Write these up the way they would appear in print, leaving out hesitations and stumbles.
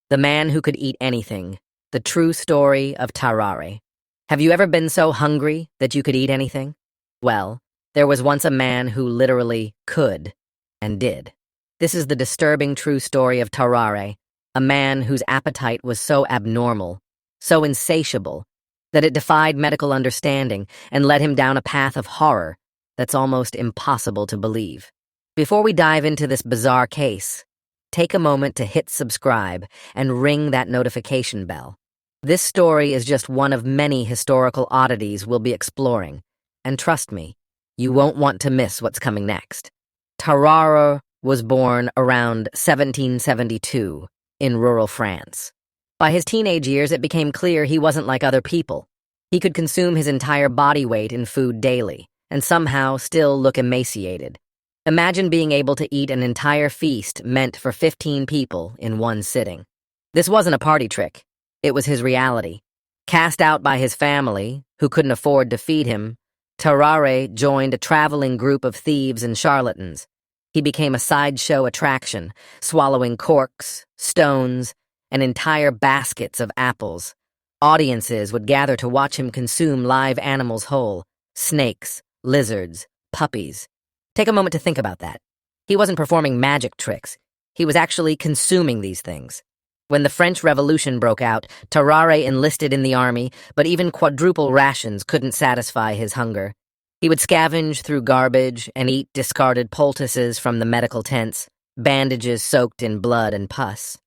The man who could eat anything. The true story of Tarrare. Have you ever been so hungry that you could eat anything? Well, there was once a man who literally could and did. This is the disturbing true story of Tarrare, a man whose appetite was so abnormal, so insatiable, that it defied medical understanding and led him down a path of horror that's almost impossible to believe. Before we dive into this bizarre case, take a moment to hit subscribe and ring that notification bell. This story is just one of many historical oddities we'll be exploring, and trust me, you won't want to miss what's coming next. Tarrare was born around 1772 in rural France. By his teenage years, it became clear he wasn't like other people. He could consume his entire body weight in food daily, and somehow still look emaciated. Imagine being able to eat an entire feast meant for 15 people in one sitting. This wasn't a party trick. It was his reality. Cast out by his family, who couldn't afford to feed him, Tarrare joined a traveling group of thieves and charlatans. He became a sideshow attraction, swallowing corks, stones, and entire baskets of apples. Audiences would gather to watch him consume live animals whole: snakes, lizards, puppies. Take a moment to think about that. He wasn't performing magic tricks. He was actually consuming these things. When the French Revolution broke out, Tarrare enlisted in the army, but even quadruple rations couldn't satisfy his hunger. He would scavenge through garbage and eat discarded poultices from the medical tents, bandages soaked in blood and pus.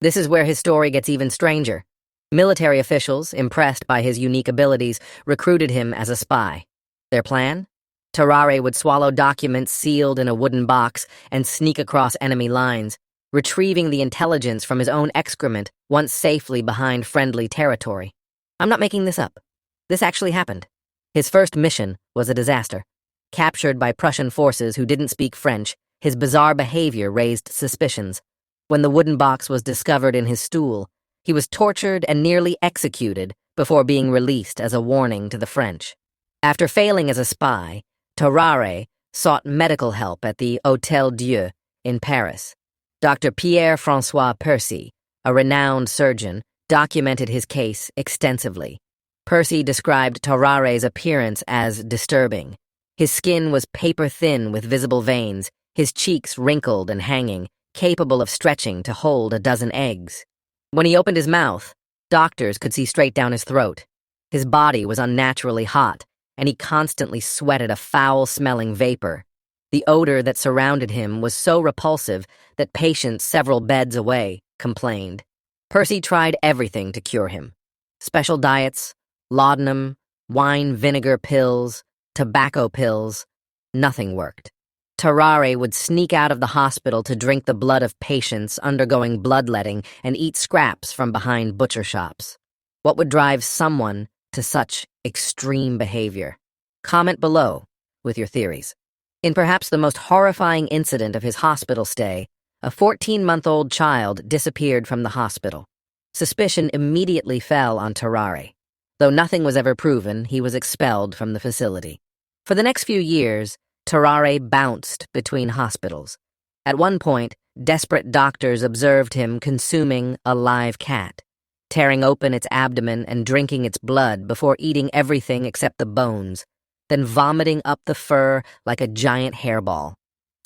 This is where his story gets even stranger. Military officials, impressed by his unique abilities, recruited him as a spy. Their plan? Tarrare would swallow documents sealed in a wooden box and sneak across enemy lines, retrieving the intelligence from his own excrement once safely behind friendly territory. I'm not making this up. This actually happened. His first mission was a disaster. Captured by Prussian forces who didn't speak French, his bizarre behavior raised suspicions. When the wooden box was discovered in his stool, he was tortured and nearly executed before being released as a warning to the French. After failing as a spy, Tarrare sought medical help at the Hôtel Dieu in Paris. Dr. Pierre-François Percy, a renowned surgeon, documented his case extensively. Percy described Tarrare's appearance as disturbing. His skin was paper-thin with visible veins, his cheeks wrinkled and hanging, capable of stretching to hold a dozen eggs. When he opened his mouth, doctors could see straight down his throat. His body was unnaturally hot, and he constantly sweated a foul-smelling vapor. The odor that surrounded him was so repulsive that patients several beds away complained. Percy tried everything to cure him. Special diets, laudanum, wine vinegar pills, tobacco pills. Nothing worked. Tarrare would sneak out of the hospital to drink the blood of patients undergoing bloodletting and eat scraps from behind butcher shops. What would drive someone to such extreme behavior? Comment below with your theories. In perhaps the most horrifying incident of his hospital stay, a 14-month-old child disappeared from the hospital. Suspicion immediately fell on Tarrare. Though nothing was ever proven, he was expelled from the facility. For the next few years, Tarrare bounced between hospitals. At one point, desperate doctors observed him consuming a live cat, tearing open its abdomen and drinking its blood before eating everything except the bones, then vomiting up the fur like a giant hairball.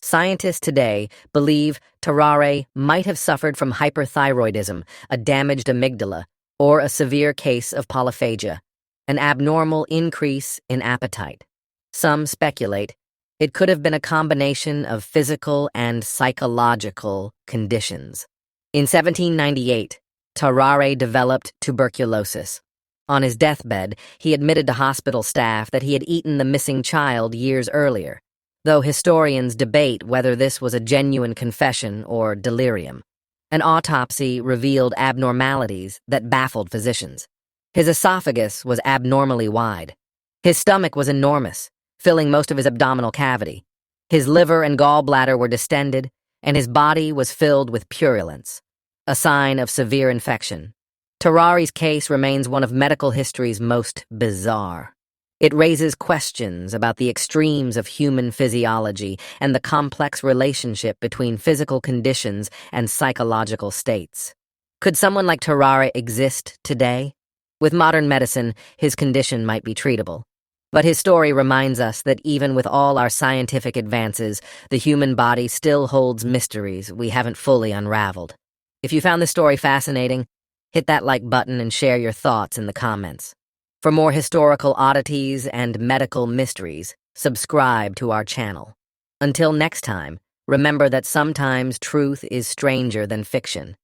Scientists today believe Tarrare might have suffered from hyperthyroidism, a damaged amygdala, or a severe case of polyphagia, an abnormal increase in appetite. Some speculate it could have been a combination of physical and psychological conditions. In 1798, Tarrare developed tuberculosis. On his deathbed, he admitted to hospital staff that he had eaten the missing child years earlier, though historians debate whether this was a genuine confession or delirium. An autopsy revealed abnormalities that baffled physicians. His esophagus was abnormally wide. His stomach was enormous, filling most of his abdominal cavity. His liver and gallbladder were distended, and his body was filled with purulence, a sign of severe infection. Tarrare's case remains one of medical history's most bizarre. It raises questions about the extremes of human physiology and the complex relationship between physical conditions and psychological states. Could someone like Tarrare exist today? With modern medicine, his condition might be treatable. But his story reminds us that even with all our scientific advances, the human body still holds mysteries we haven't fully unraveled. If you found this story fascinating, hit that like button and share your thoughts in the comments. For more historical oddities and medical mysteries, subscribe to our channel. Until next time, remember that sometimes truth is stranger than fiction.